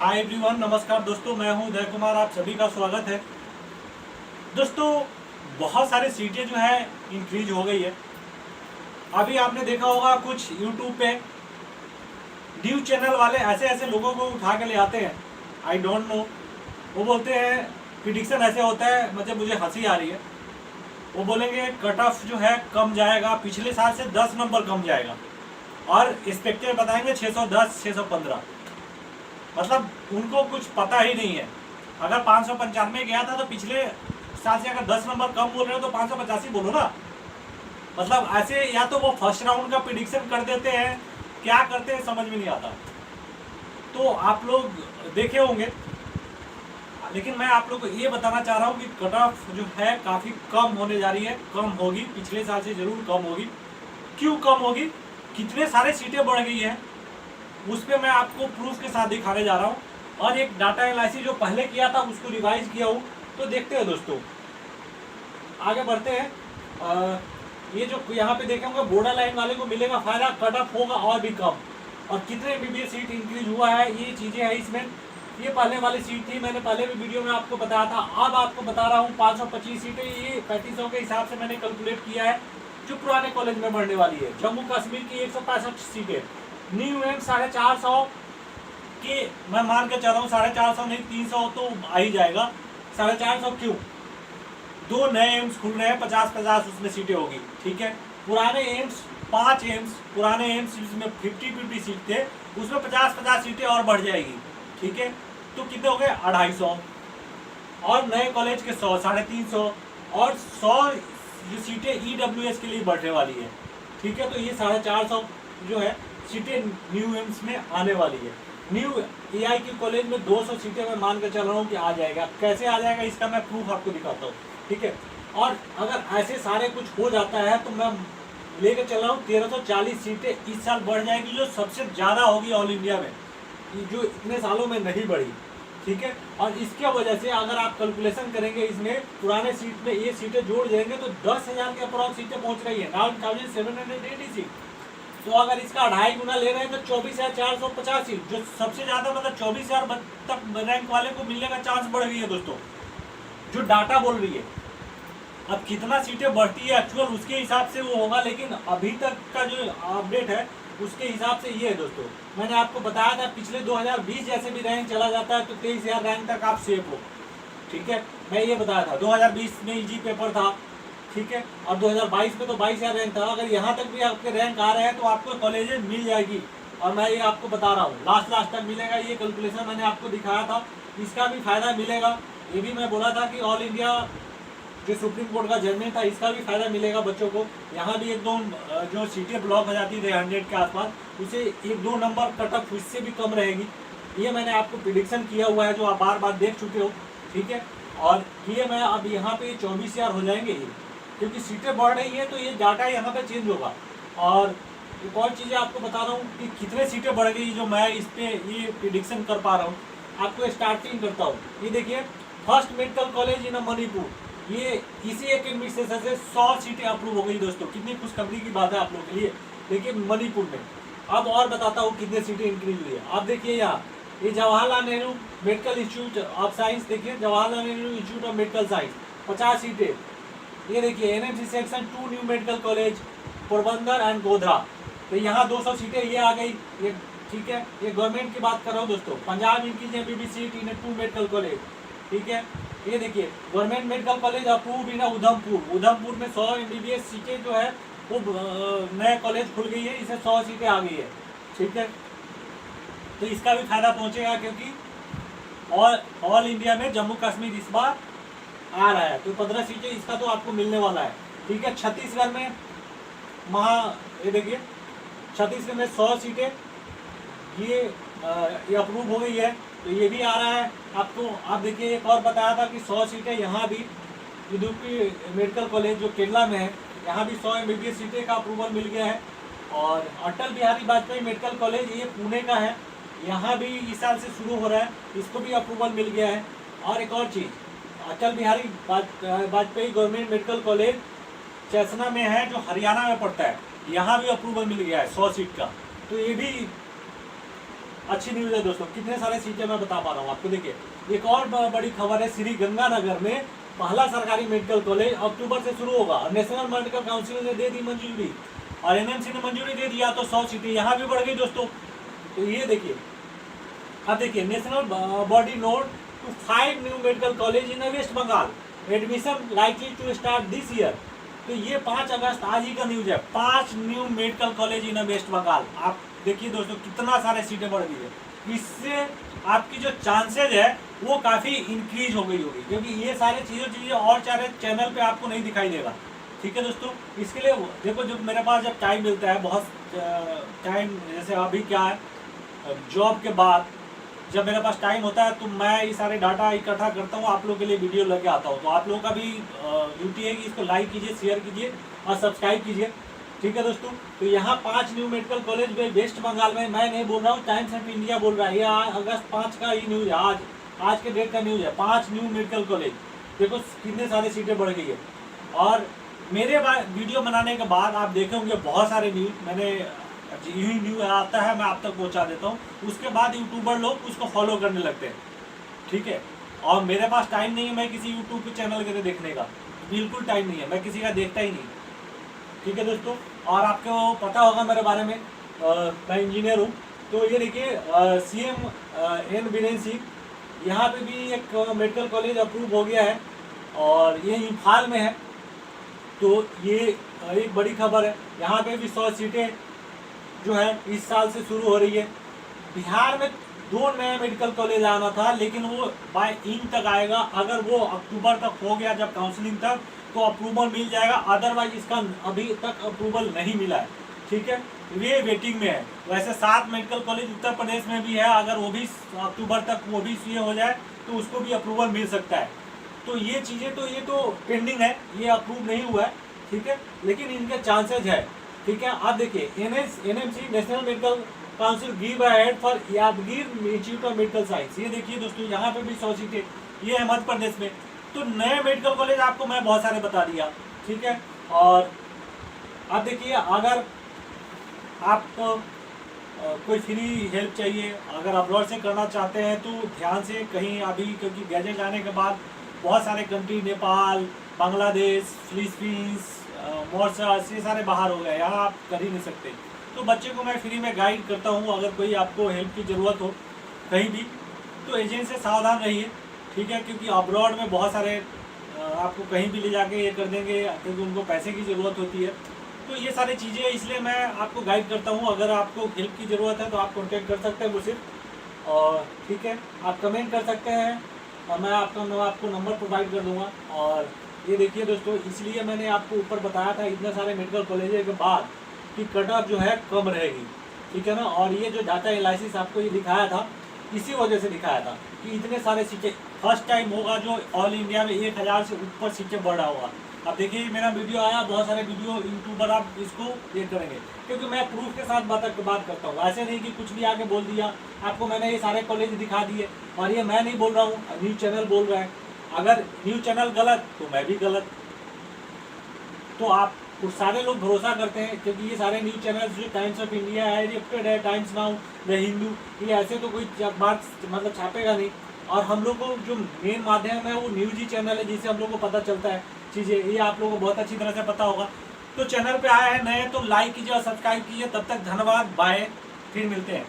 Hi everyone, नमस्कार दोस्तों। मैं हूं उदय कुमार, आप सभी का स्वागत है। दोस्तों, बहुत सारी सीटें जो है इंक्रीज हो गई है। अभी आपने देखा होगा कुछ यूट्यूब पे न्यूज चैनल वाले ऐसे ऐसे लोगों को उठा के ले आते हैं, आई डोंट नो। वो बोलते हैं प्रिडिक्शन ऐसे होता है, मतलब मुझे हंसी आ रही है। वो बोलेंगे कट ऑफ जो है कम जाएगा, पिछले साल से 10 नंबर कम जाएगा, और एक्सपेक्टेड बताएंगे 610 615। मतलब उनको कुछ पता ही नहीं है। अगर 595 गया था तो पिछले साल से अगर 10 नंबर कम बोल रहे हो तो 585 बोलो ना। मतलब ऐसे या तो वो फर्स्ट राउंड का प्रिडिक्शन कर देते हैं, क्या करते हैं समझ में नहीं आता। तो आप लोग देखे होंगे, लेकिन मैं आप लोग को ये बताना चाह रहा हूँ कि कट ऑफ जो है काफ़ी कम होने जा रही है। कम होगी, पिछले साल से जरूर कम होगी। क्यों कम होगी, कितने सारे सीटें बढ़ गई हैं, उस पर मैं आपको प्रूफ के साथ दिखाने जा रहा हूँ। और एक डाटा एनालिसिस जो पहले किया था उसको रिवाइज किया हूँ। तो देखते हैं दोस्तों, आगे बढ़ते हैं। ये जो यहाँ पे देखे होंगे बॉर्डर लाइन वाले को मिलेगा फायदा, कट ऑफ होगा और भी कम, और कितने एमबीबीएस सीट इंक्रीज हुआ है, ये चीज़ें हैं इसमें। ये पहले वाली सीट थी, मैंने पहले भी वीडियो में आपको बताया था। अब आपको बता रहा हूँ 525 सीटें, ये 3500 के हिसाब से मैंने कैलकुलेट किया है, जो पुराने कॉलेज में बढ़ने वाली है। जम्मू कश्मीर की 165 सीटें, न्यू एम 450 के मैं मान के चल रहा हूँ, 450 नहीं 300 तो आ ही जाएगा। 450 क्यों, 2 नए एम्स खुल रहे हैं, 50-50 उसमें सीटें होगी, ठीक है। पुराने एम्स 5 एम्स, पुराने एम्स जिसमें 50-50 सीट थे, उसमें 50-50 सीटें और बढ़ जाएगी, ठीक है। तो कितने हो गए 250, और नए कॉलेज के 100, 350, और 100 जो सीटें ईडब्ल्यूएस के लिए बढ़ने वाली है, ठीक है। तो ये 450 जो है सीटें न्यू एम्स में आने वाली है। न्यू एआई के कॉलेज में 200 सीटें मैं मान कर चल रहा हूँ कि आ जाएगा। कैसे आ जाएगा इसका मैं प्रूफ आपको दिखाता हूँ, ठीक है। और अगर ऐसे सारे कुछ हो जाता है तो मैं लेकर चल रहा हूँ 1340 सीटें इस साल बढ़ जाएगी, जो सबसे ज़्यादा होगी ऑल इंडिया में, जो इतने सालों में नहीं बढ़ी, ठीक है। और इसके वजह से अगर आप कैलकुलेशन करेंगे, इसमें पुराने सीट में ये सीटें जोड़ देंगे तो 10,000 के अप्रॉक्स सीटें पहुँच रही है, 9,780 सीट। तो अगर इसका 2.5 गुना ले रहे हैं तो 24,450 सीट, जो सबसे ज़्यादा मतलब 24,000 तक रैंक वाले को मिलने का चांस बढ़ गई है दोस्तों, जो डाटा बोल रही है। अब कितना सीटें बढ़ती है एक्चुअल उसके हिसाब से वो होगा, लेकिन अभी तक का जो अपडेट है उसके हिसाब से ये है दोस्तों। मैंने आपको बताया था पिछले 2020 जैसे भी रैंक चला जाता है तो 23,000 रैंक तक आप सेफ हो, ठीक है। मैं ये बताया था 2020 में इजी पेपर था, ठीक है, और 2022 में तो 22,000 रैंक था। अगर यहाँ तक भी आपके रैंक आ रहे हैं तो आपको कॉलेजेस मिल जाएगी, और मैं ये आपको बता रहा हूँ लास्ट तक मिलेगा। ये कैलकुलेशन मैंने आपको दिखाया था, इसका भी फायदा मिलेगा। ये भी मैं बोला था कि ऑल इंडिया जो सुप्रीम कोर्ट का जजमेंट था इसका भी फायदा मिलेगा बच्चों को। यहाँ भी 1-2 जो सीटें ब्लॉक हो जाती थी 100 के आसपास, उसे 1-2 नंबर कट ऑफ उससे भी कम रहेगी। ये मैंने आपको प्रिडिक्शन किया हुआ है, जो आप बार देख चुके हो, ठीक है। और ये मैं अब यहाँ पे 24,000 हो जाएंगे ये, क्योंकि सीटें बढ़ रही है तो ये डाटा यहाँ पे चेंज होगा। और एक और चीज़ें आपको बता रहा हूँ कि कितने सीटें बढ़ गई, जो मैं इस पे ये प्रिडिक्शन कर पा रहा हूँ। आपको स्टार्टिंग करता हूँ, ये देखिए फर्स्ट मेडिकल कॉलेज इन मणिपुर, ये इसी एकेडमिक सेशन से 100 सीटें अप्रूव हो गई दोस्तों। कितनी खुशखबरी की बात है आप लोगों के लिए। लेकिन मणिपुर में अब और बताता हूँ कितने सीटें इंक्रीज हुई है। आप देखिए यहाँ, ये Jawaharlal Nehru medical institute of science, देखिए Jawaharlal Nehru institute of medical science 50 सीटें। ये देखिए NMC section 2 new medical college Porbandar and Godhra, तो यहाँ 200 सीटें ये आ गई, ये ठीक है। ये गवर्नमेंट की बात कर रहा हूँ दोस्तों। पंजाब इनकी एमबीबीएस सीट इन 2 मेडिकल कॉलेज, ठीक है। ये देखिए government medical college approve in Udhampur में 100 एमबीबीएस सीटें जो है वो नया कॉलेज खुल गई है, इसे 100 सीटें आ गई है, ठीक है। तो इसका भी फायदा पहुंचेगा, क्योंकि ऑल इंडिया में जम्मू कश्मीर इस बार आ रहा है, तो 15 सीटें इसका तो आपको मिलने वाला है, ठीक है। छत्तीसगढ़ में ये देखिए छत्तीसगढ़ में 100 सीटें ये अप्रूव हो गई है, तो ये भी आ रहा है आपको। आप देखिए एक और बताया था कि 100 सीटें यहाँ भी इदुक्की मेडिकल कॉलेज जो केरला में है, यहाँ भी 100 एमबीबीएस सीटें का अप्रूवल मिल गया है। और अटल बिहारी वाजपेयी मेडिकल कॉलेज ये पुणे का है, यहाँ भी इस साल से शुरू हो रहा है, इसको भी अप्रूवल मिल गया है। और एक और चीज़, Atal Bihari Vajpayee government medical college चैसना में है, जो हरियाणा में पड़ता है, यहाँ भी अप्रूवल मिल गया है 100 सीट का। तो ये भी अच्छी न्यूज़ है दोस्तों, कितने सारे सीटें मैं बता पा रहा हूँ आपको। देखिए एक और बड़ी खबर है, श्री गंगानगर में पहला सरकारी मेडिकल कॉलेज अक्टूबर से शुरू होगा और नेशनल मेडिकल काउंसिल ने दे दी मंजूरी और एनएमसी ने मंजूरी दे दिया, तो 100 सीटें यहाँ भी बढ़ गई दोस्तों। तो ये देखिए, अब देखिए national body nod to 5 new medical college in West Bengal, admission likely to start this year. तो ये 5 अगस्त आज ही का न्यूज है, 5 new medical college in West Bengal. आप देखिए दोस्तों कितना सारे सीटें बढ़ गई है, इससे आपकी जो चांसेज है वो काफ़ी इंक्रीज हो गई होगी, क्योंकि ये सारे चीज़ें और सारे चैनल पे आपको नहीं दिखाई देगा। ठीक है दोस्तों, इसके लिए देखो जब मेरे पास जब टाइम मिलता है, बहुत टाइम, जैसे अभी क्या है जॉब के बाद जब मेरे पास टाइम होता है तो मैं ये सारे डाटा इकट्ठा करता हूँ, आप लोगों के लिए वीडियो लेके आता हूँ। तो आप लोगों का भी ड्यूटी है कि इसको लाइक कीजिए, शेयर कीजिए और सब्सक्राइब कीजिए। ठीक है दोस्तों, तो यहाँ 5 न्यू मेडिकल कॉलेज में वेस्ट बंगाल में, मैं नहीं बोल रहा हूँ, टाइम्स ऑफ इंडिया बोल रहा है, ये अगस्त 5 का ही न्यूज़ है, आज के डेट का न्यूज़ है। 5 न्यू मेडिकल कॉलेज, देखो कितने सारे सीटें बढ़ गई है। और मेरे वीडियो बनाने के बाद आप देखे होंगे बहुत सारे न्यूज़ मैंने यही न्यूज़ आता है मैं आप तक पहुंचा देता हूं, उसके बाद यूट्यूबर लोग उसको फॉलो करने लगते हैं। ठीक है, और मेरे पास टाइम नहीं है मैं किसी यूट्यूब के चैनल के देखने का, बिल्कुल टाइम नहीं है, मैं किसी का देखता ही नहीं। ठीक है दोस्तों, और आपको पता होगा मेरे बारे में, मैं इंजीनियर हूँ। तो ये देखिए CM N बीरेन सिंह, यहाँ पे भी एक मेडिकल कॉलेज अप्रूव हो गया है और ये इम्फाल में है। तो ये एक बड़ी खबर है, यहाँ पे भी 100 सीटें जो है इस साल से शुरू हो रही है। बिहार में 2 नया मेडिकल कॉलेज आना था, लेकिन वो बाय इन तक आएगा, अगर वो अक्टूबर तक हो गया जब काउंसलिंग तक तो अप्रूवल मिल जाएगा, अदरवाइज इसका अभी तक अप्रूवल नहीं मिला है। ठीक है, ये वेटिंग में है। वैसे 7 मेडिकल कॉलेज उत्तर प्रदेश में भी है, अगर वो भी अक्टूबर तक वो भी ये हो जाए तो उसको भी अप्रूवल मिल सकता है। तो ये चीज़ें तो ये तो पेंडिंग है, ये अप्रूव नहीं हुआ है। ठीक है, लेकिन इनके चांसेज है। ठीक है, आप देखिए NMC national medical council give ahead for Yadgir institute of medical science. ये देखिए दोस्तों यहाँ पे भी 100 सीटें, ये है मध्य प्रदेश में। तो नए मेडिकल कॉलेज आपको मैं बहुत सारे बता दिया। ठीक है, और आप देखिए अगर आपको कोई फ्री हेल्प चाहिए, अगर अब्रॉड से करना चाहते हैं तो ध्यान से कहीं अभी, क्योंकि गैजेट आने के बाद बहुत सारे country, Nepal, Bangladesh, Philippines, Mauritius, ये सारे बाहर हो गए, यहाँ आप कर ही नहीं सकते। तो बच्चे को मैं फ्री में गाइड करता हूँ, अगर कोई आपको हेल्प की ज़रूरत हो कहीं भी तो एजेंट से सावधान रहिए। ठीक है, क्योंकि अब्रॉड में बहुत सारे आपको कहीं भी ले जाके ये कर देंगे, क्योंकि उनको पैसे की ज़रूरत होती है। तो ये सारी चीज़ें इसलिए मैं आपको गाइड करता हूँ। अगर आपको हेल्प की ज़रूरत है तो आप कॉन्टेक्ट कर सकते हैं मुझसे, और ठीक है आप कमेंट कर सकते हैं और मैं आपको नंबर प्रोवाइड कर दूँगा। और ये देखिए दोस्तों, इसलिए मैंने आपको ऊपर बताया था इतने सारे मेडिकल कॉलेज के बाद कि कट ऑफ जो है कम रहेगी। ठीक है ना, और ये जो डाटा एनालिसिस आपको ये दिखाया था, इसी वजह से दिखाया था कि इतने सारे सीटें फर्स्ट टाइम होगा जो ऑल इंडिया में 1000 से ऊपर सीटें बढ़ रहा होगा। अब देखिए मेरा वीडियो आया, बहुत सारे वीडियो यूट्यूबर आप इसको ये करेंगे, क्योंकि मैं प्रूफ के साथ बात करता हूँ। ऐसे नहीं कि कुछ भी आके बोल दिया, आपको मैंने ये सारे कॉलेज दिखा दिए, और ये मैं नहीं बोल रहा हूँ, न्यूज़ चैनल बोल रहा है। अगर न्यूज़ चैनल गलत तो मैं भी गलत। तो आप कुछ सारे लोग भरोसा करते हैं, क्योंकि ये सारे न्यूज़ चैनल्स जो टाइम्स ऑफ इंडिया है, रिपोर्टेड है, टाइम्स नाउ, द हिंदू, ये ऐसे तो कोई बात मतलब छापेगा नहीं। और हम लोग को जो मेन माध्यम है वो न्यूज़ ही चैनल है, जिससे हम लोग को पता चलता है चीज़ें, ये आप लोगों को बहुत अच्छी तरह से पता होगा। तो चैनल पे आए हैं नए तो लाइक कीजिए और सब्सक्राइब कीजिए। तब तक धन्यवाद, बाय, फिर मिलते हैं।